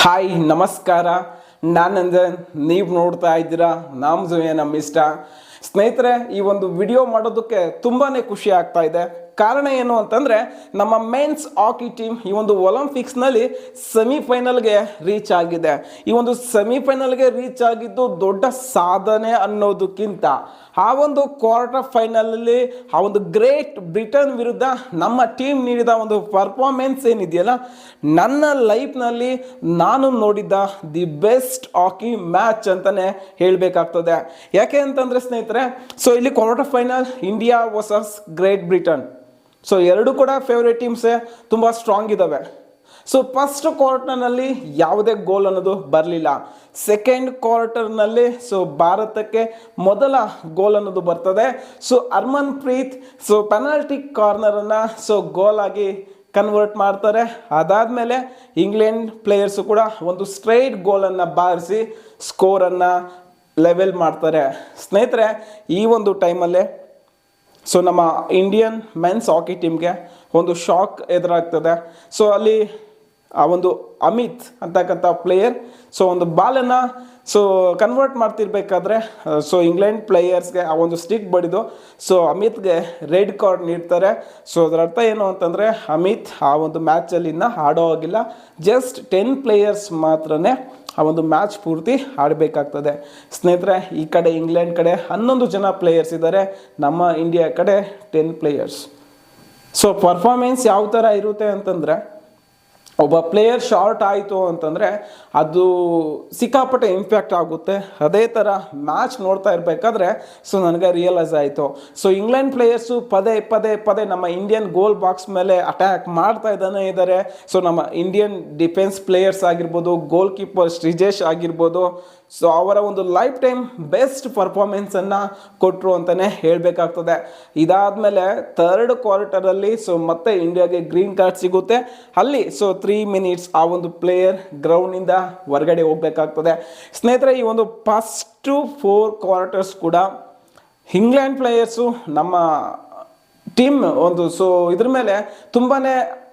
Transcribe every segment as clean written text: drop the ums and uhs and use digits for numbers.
Hi ನಮಸ್ಕಾರ. ನಾನಂದನ್, ನೀವು ನೋಡ್ತಾ ಇದ್ದೀರಾ ನಮ್ಮ ಇಷ್ಟ. ಸ್ನೇಹಿತರೆ, ಈ ಒಂದು ವಿಡಿಯೋ ಮಾಡೋದಕ್ಕೆ ತುಂಬಾ ಖುಷಿ ಆಗ್ತಾ ಇದೆ. ಕಾರಣ ಏನು ಅಂತಂದರೆ, ನಮ್ಮ ಮೆನ್ಸ್ ಹಾಕಿ ಟೀಮ್ ಈ ಒಂದು ಒಲಿಂಪಿಕ್ಸ್ನಲ್ಲಿ ಸೆಮಿಫೈನಲ್ಗೆ ರೀಚ್ ಆಗಿದೆ. ಈ ಒಂದು ಸೆಮಿಫೈನಲ್ಗೆ ರೀಚ್ ಆಗಿದ್ದು ದೊಡ್ಡ ಸಾಧನೆ ಅನ್ನೋದಕ್ಕಿಂತ ಆ ಒಂದು ಕ್ವಾರ್ಟರ್ ಫೈನಲಲ್ಲಿ ಆ ಒಂದು ಗ್ರೇಟ್ ಬ್ರಿಟನ್ ವಿರುದ್ಧ ನಮ್ಮ ಟೀಮ್ ನೀಡಿದ ಒಂದು ಪರ್ಫಾರ್ಮೆನ್ಸ್ ಏನಿದೆಯಲ್ಲ, ನನ್ನ ಲೈಫ್ನಲ್ಲಿ ನಾನು ನೋಡಿದ್ದ ದಿ ಬೆಸ್ಟ್ ಹಾಕಿ ಮ್ಯಾಚ್ ಅಂತಲೇ ಹೇಳಬೇಕಾಗ್ತದೆ. ಯಾಕೆ ಅಂತಂದರೆ ಸ್ನೇಹಿತರೆ, ಸೊ ಇಲ್ಲಿ quarter final India versus great Britain. So ಎರಡು ಕೂಡ ಫೇವ್ರೇಟ್ ಟೀಮ್ಸೇ, ತುಂಬ ಸ್ಟ್ರಾಂಗ್ ಇದ್ದಾವೆ. ಸೊ ಫಸ್ಟ್ ಕ್ವಾರ್ಟರ್ನಲ್ಲಿ ಯಾವುದೇ ಗೋಲ್ ಅನ್ನೋದು ಬರಲಿಲ್ಲ. ಸೆಕೆಂಡ್ ಕ್ವಾರ್ಟರ್ನಲ್ಲಿ ಸೊ ಭಾರತಕ್ಕೆ ಮೊದಲ ಗೋಲ್ ಅನ್ನೋದು ಬರ್ತದೆ. So Harmanpreet so penalty ಕಾರ್ನರನ್ನು ಸೊ ಗೋಲ್ ಆಗಿ ಕನ್ವರ್ಟ್ ಮಾಡ್ತಾರೆ. ಅದಾದಮೇಲೆ ಇಂಗ್ಲೆಂಡ್ ಪ್ಲೇಯರ್ಸು ಕೂಡ ಒಂದು ಸ್ಟ್ರೈಟ್ ಗೋಲನ್ನು ಬಾರಿಸಿ ಸ್ಕೋರನ್ನು ಲೆವೆಲ್ ಮಾಡ್ತಾರೆ. ಸ್ನೇಹಿತರೆ, ಈ ಒಂದು ಟೈಮಲ್ಲೇ ಸೊ ನಮ್ಮ ಇಂಡಿಯನ್ ಮೆನ್ಸ್ ಹಾಕಿ ಟೀಮ್ಗೆ ಒಂದು ಶಾಕ್ ಎದುರಾಗ್ತದೆ. ಸೊ ಅಲ್ಲಿ ಆ ಒಂದು ಅಮಿತ್ ಅಂತಕ್ಕಂಥ ಪ್ಲೇಯರ್ ಸೊ ಒಂದು ಬಾಲನ್ನು ಸೊ ಕನ್ವರ್ಟ್ ಮಾಡ್ತಿರ್ಬೇಕಾದ್ರೆ ಸೊ ಇಂಗ್ಲೆಂಡ್ ಪ್ಲೇಯರ್ಸ್ಗೆ ಆ ಒಂದು ಸ್ಟಿಕ್ ಬಡಿದು ಸೊ ಅಮಿತ್ಗೆ ರೆಡ್ ಕಾರ್ಡ್ ನೀಡ್ತಾರೆ. ಸೊ ಅದರ ಅರ್ಥ ಏನು ಅಂತಂದರೆ, ಅಮಿತ್ ಆ ಒಂದು ಮ್ಯಾಚಲ್ಲಿ ಇನ್ನೂ ಆಡೋ ಹೋಗಿಲ್ಲ. ಜಸ್ಟ್ 10 ಪ್ಲೇಯರ್ಸ್ ಮಾತ್ರನೇ ಆ ಒಂದು ಮ್ಯಾಚ್ ಪೂರ್ತಿ ಆಡಬೇಕಾಗ್ತದೆ. ಸ್ನೇಹಿತರೆ, ಈ ಕಡೆ ಇಂಗ್ಲೆಂಡ್ ಕಡೆ 11 ಜನ ಪ್ಲೇಯರ್ಸ್ ಇದ್ದಾರೆ, ನಮ್ಮ ಇಂಡಿಯಾ ಕಡೆ 10 ಪ್ಲೇಯರ್ಸ್. ಸೊ ಪರ್ಫಾರ್ಮೆನ್ಸ್ ಯಾವ ಥರ ಇರುತ್ತೆ ಅಂತಂದರೆ, ಒಬ್ಬ ಪ್ಲೇಯರ್ ಶಾರ್ಟ್ ಆಯಿತು ಅಂತಂದರೆ ಅದು ಸಿಕ್ಕಾಪಟ್ಟೆ ಇಂಪ್ಯಾಕ್ಟ್ ಆಗುತ್ತೆ. ಅದೇ ಥರ ಮ್ಯಾಚ್ ನೋಡ್ತಾ ಇರಬೇಕಾದ್ರೆ ಸೊ ನನಗೆ ರಿಯಲೈಸ್ ಆಯಿತು. ಸೊ ಇಂಗ್ಲೆಂಡ್ ಪ್ಲೇಯರ್ಸು ಪದೇ ಪದೇ ಪದೇ ನಮ್ಮ ಇಂಡಿಯನ್ ಗೋಲ್ ಬಾಕ್ಸ್ ಮೇಲೆ ಅಟ್ಯಾಕ್ ಮಾಡ್ತಾ ಇದ್ದಾರೆ. ಸೊ ನಮ್ಮ ಇಂಡಿಯನ್ ಡಿಫೆನ್ಸ್ ಪ್ಲೇಯರ್ಸ್ ಆಗಿರ್ಬೋದು, ಗೋಲ್ ಕೀಪರ್ ಶ್ರೀಜೇಶ್ ಆಗಿರ್ಬೋದು, ಸೊ ಅವರ ಒಂದು ಲೈಫ್ ಟೈಮ್ ಬೆಸ್ಟ್ ಪರ್ಫಾರ್ಮೆನ್ಸನ್ನು ಕೊಟ್ಟರು ಅಂತಲೇ ಹೇಳಬೇಕಾಗ್ತದೆ. ಇದಾದಮೇಲೆ ಥರ್ಡ್ ಕ್ವಾರ್ಟರಲ್ಲಿ ಸೊ ಮತ್ತೆ ಇಂಡಿಯಾಗೆ ಗ್ರೀನ್ ಕಾರ್ಡ್ ಸಿಗುತ್ತೆ. ಅಲ್ಲಿ ಸೊ 3 ಮಿನಿಟ್ಸ್ ಆ ಒಂದು ಪ್ಲೇಯರ್ ಗ್ರೌಂಡಿಂದ ಹೊರಗಡೆ ಹೋಗಬೇಕಾಗ್ತದೆ. ಸ್ನೇಹಿತರೆ, ಈ ಒಂದು ಫಸ್ಟು 4 ಕ್ವಾರ್ಟರ್ಸ್ ಕೂಡ ಇಂಗ್ಲೆಂಡ್ ಪ್ಲೇಯರ್ಸು ನಮ್ಮ ಟೀಮ್ ಒಂದು ಸೊ ಇದ್ರ ಮೇಲೆ ತುಂಬಾ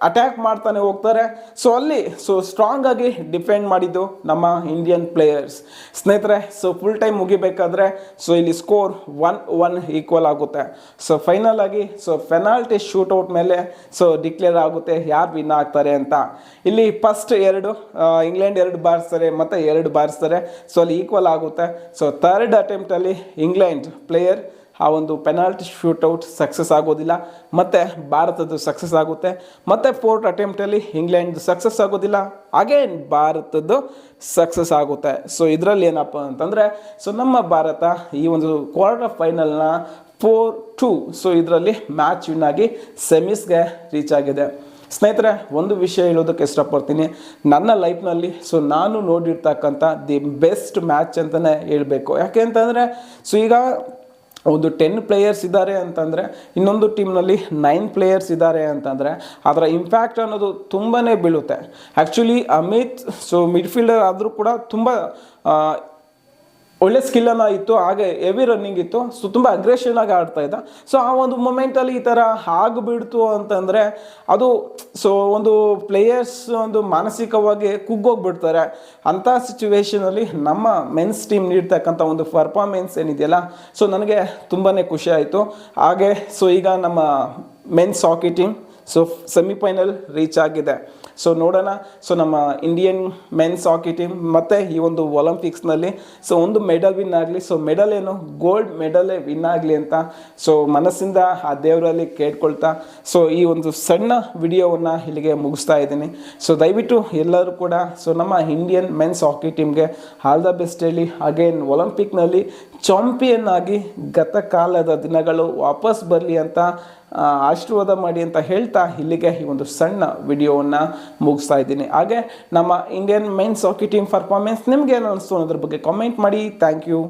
ಅಟ್ಯಾಕ್ ಮಾಡ್ತಾನೆ ಹೋಗ್ತಾರೆ. ಸೊ ಅಲ್ಲಿ ಸೊ ಸ್ಟ್ರಾಂಗ್ ಆಗಿ ಡಿಫೆಂಡ್ ಮಾಡಿದ್ದು ನಮ್ಮ ಇಂಡಿಯನ್ ಪ್ಲೇಯರ್ಸ್. ಸ್ನೇಹಿತರೆ, ಸೊ ಫುಲ್ ಟೈಮ್ ಮುಗಿಬೇಕಾದ್ರೆ ಸೊ ಇಲ್ಲಿ ಸ್ಕೋರ್ 1-1 ಈಕ್ವಲ್ ಆಗುತ್ತೆ. ಸೊ ಫೈನಲ್ ಆಗಿ ಸೊ ಪೆನಾಲ್ಟಿ ಶೂಟೌಟ್ ಮೇಲೆ ಸೊ ಡಿಕ್ಲೇರ್ ಆಗುತ್ತೆ ಯಾರು ವಿನ್ ಆಗ್ತಾರೆ ಅಂತ. ಇಲ್ಲಿ ಫಸ್ಟ್ ಇಂಗ್ಲೆಂಡ್ 2 ಬಾರಿಸ್ತಾರೆ, ಮತ್ತೆ 2 ಬಾರಿಸ್ತಾರೆ. ಸೊ ಅಲ್ಲಿ ಈಕ್ವಲ್ ಆಗುತ್ತೆ. ಸೊ ಥರ್ಡ್ ಅಟೆಂಪ್ಟಲ್ಲಿ ಇಂಗ್ಲೆಂಡ್ ಪ್ಲೇಯರ್ ಆ ಒಂದು ಪೆನಾಲ್ಟಿ ಶೂಟೌಟ್ ಸಕ್ಸಸ್ ಆಗೋದಿಲ್ಲ, ಮತ್ತು ಭಾರತದ್ದು ಸಕ್ಸಸ್ ಆಗುತ್ತೆ. ಮತ್ತು 4th ಅಟೆಂಪ್ಟಲ್ಲಿ ಇಂಗ್ಲೆಂಡ್ ಸಕ್ಸಸ್ ಆಗೋದಿಲ್ಲ, ಅಗೇನ್ ಭಾರತದ್ದು ಸಕ್ಸಸ್ ಆಗುತ್ತೆ. ಸೊ ಇದರಲ್ಲಿ ಏನಪ್ಪ ಅಂತಂದರೆ, ಸೊ ನಮ್ಮ ಭಾರತ ಈ ಒಂದು ಕ್ವಾರ್ಟರ್ ಫೈನಲ್ನ 4-2 ಸೊ ಇದರಲ್ಲಿ ಮ್ಯಾಚ್ ವಿನ್ ಆಗಿ ಸೆಮೀಸ್ಗೆ ರೀಚ್ ಆಗಿದೆ. ಸ್ನೇಹಿತರೆ, ಒಂದು ವಿಷಯ ಹೇಳೋದಕ್ಕೆ ಇಷ್ಟಪಡ್ತೀನಿ. ನನ್ನ ಲೈಫ್ನಲ್ಲಿ ಸೊ ನಾನು ನೋಡಿರ್ತಕ್ಕಂಥ ದಿ ಬೆಸ್ಟ್ ಮ್ಯಾಚ್ ಅಂತಲೇ ಹೇಳಬೇಕು. ಯಾಕೆ ಅಂತಂದರೆ, ಸೊ ಈಗ ಒಂದು 10 ಪ್ಲೇಯರ್ಸ್ ಇದ್ದಾರೆ ಅಂತಂದರೆ, ಇನ್ನೊಂದು ಟೀಮ್ನಲ್ಲಿ 9 ಪ್ಲೇಯರ್ಸ್ ಇದ್ದಾರೆ ಅಂತಂದರೆ ಅದರ ಇಂಪ್ಯಾಕ್ಟ್ ಅನ್ನೋದು ತುಂಬಾ ಬೀಳುತ್ತೆ. ಆ್ಯಕ್ಚುಲಿ ಅಮಿತ್ ಸೊ ಮಿಡ್ಫೀಲ್ಡರ್ ಆದರೂ ಕೂಡ ತುಂಬ ಒಳ್ಳೆ ಸ್ಕಿಲ್ಲನ್ನು ಇತ್ತು, ಹಾಗೆ ಹೆವಿ ರನ್ನಿಂಗ್ ಇತ್ತು. ಸೊ ತುಂಬ ಅಗ್ರೆಷನ್ ಆಗಿ ಆಡ್ತಾ ಇದ್ದ. ಸೊ ಆ ಒಂದು ಮೊಮೆಂಟಲ್ಲಿ ಈ ಥರ ಆಗಿಬಿಡ್ತು ಅಂತಂದರೆ ಅದು ಸೊ ಒಂದು ಪ್ಲೇಯರ್ಸ್ ಒಂದು ಮಾನಸಿಕವಾಗಿ ಕುಗ್ಗೋಗ್ಬಿಡ್ತಾರೆ. ಅಂಥ ಸಿಚುವೇಷನಲ್ಲಿ ನಮ್ಮ ಮೆನ್ಸ್ ಟೀಮ್ ನೀಡ್ತಕ್ಕಂಥ ಒಂದು ಪರ್ಫಾರ್ಮೆನ್ಸ್ ಏನಿದೆಯಲ್ಲ, ಸೊ ನನಗೆ ತುಂಬಾ ಖುಷಿ ಆಯಿತು. ಹಾಗೆ ಸೊ ಈಗ ನಮ್ಮ men's hockey team so semifinal reach ಆಗಿದೆ. ಸೊ ನೋಡೋಣ, ಸೊ ನಮ್ಮ ಇಂಡಿಯನ್ ಮೆನ್ಸ್ ಹಾಕಿ ಟೀಮ್ ಮತ್ತು ಈ ಒಂದು ಒಲಿಂಪಿಕ್ಸ್ನಲ್ಲಿ ಸೊ ಒಂದು ಮೆಡಲ್ ವಿನ್ ಆಗಲಿ. ಸೊ ಮೆಡಲ್ ಏನು, ಗೋಲ್ಡ್ ಮೆಡಲೇ ವಿನ್ ಆಗಲಿ ಅಂತ ಸೊ ಮನಸ್ಸಿಂದ ಆ ದೇವರಲ್ಲಿ ಕೇಳ್ಕೊಳ್ತಾ ಸೊ ಈ ಒಂದು ಸಣ್ಣ ವಿಡಿಯೋವನ್ನು ಇಲ್ಲಿಗೆ ಮುಗಿಸ್ತಾ ಇದ್ದೀನಿ. ಸೊ ದಯವಿಟ್ಟು ಎಲ್ಲರೂ ಕೂಡ ಸೊ ನಮ್ಮ ಇಂಡಿಯನ್ ಮೆನ್ಸ್ ಹಾಕಿ ಟೀಮ್ಗೆ ಆಲ್ ದ ಬೆಸ್ಟ್ ಹೇಳಿ, ಅಗೇನ್ ಒಲಿಂಪಿಕ್ನಲ್ಲಿ ಚಾಂಪಿಯನ್ ಆಗಿ ಗತಕಾಲದ ದಿನಗಳು ವಾಪಸ್ ಬರಲಿ ಅಂತ ಆಶೀರ್ವಾದ ಮಾಡಿ ಅಂತ ಹೇಳ್ತಾ ಇಲ್ಲಿಗೆ ಈ ಒಂದು ಸಣ್ಣ ವಿಡಿಯೋವನ್ನು ಮುಗಿಸ್ತಾ ಇದ್ದೀನಿ. ಹಾಗೆ ನಮ್ಮ Indian men's hockey team performance ನಿಮ್ಗೆ ಏನು ಅನಿಸ್ತು ಅನ್ನೋದ್ರ ಬಗ್ಗೆ ಕಾಮೆಂಟ್ ಮಾಡಿ. Thank you.